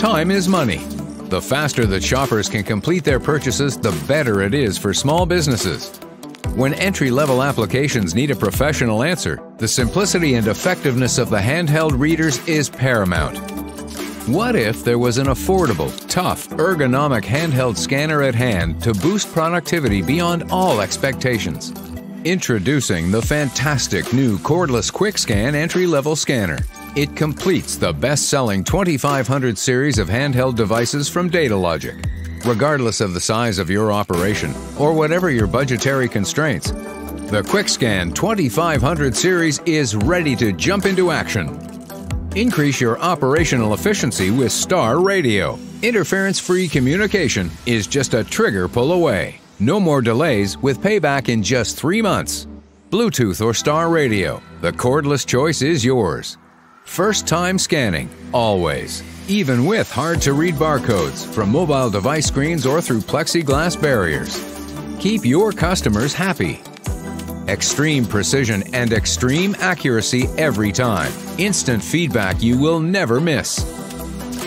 Time is money. The faster that shoppers can complete their purchases, the better it is for small businesses. When entry-level applications need a professional answer, the simplicity and effectiveness of the handheld readers is paramount. What if there was an affordable, tough, ergonomic handheld scanner at hand to boost productivity beyond all expectations? Introducing the fantastic new cordless QuickScan entry-level scanner. It completes the best-selling 2500 series of handheld devices from Datalogic. Regardless of the size of your operation or whatever your budgetary constraints, the QuickScan 2500 series is ready to jump into action. Increase your operational efficiency with Star Radio. Interference-free communication is just a trigger pull away. No more delays with payback in just 3 months. Bluetooth or Star Radio, the cordless choice is yours. First-time scanning, always. Even with hard-to-read barcodes from mobile device screens or through plexiglass barriers. Keep your customers happy. Extreme precision and extreme accuracy every time. Instant feedback you will never miss.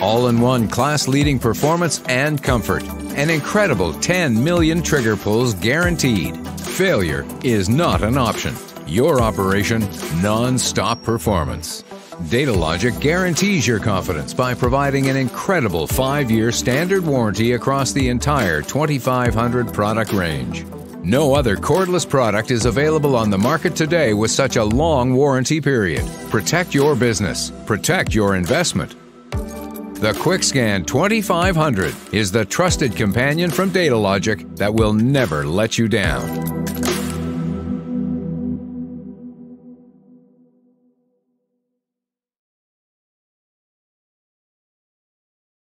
All-in-one class-leading performance and comfort. An incredible 10 million trigger pulls guaranteed. Failure is not an option. Your operation, non-stop performance. Datalogic guarantees your confidence by providing an incredible 5-year standard warranty across the entire 2500 product range. No other cordless product is available on the market today with such a long warranty period. Protect your business. Protect your investment. The QuickScan 2500 is the trusted companion from Datalogic that will never let you down.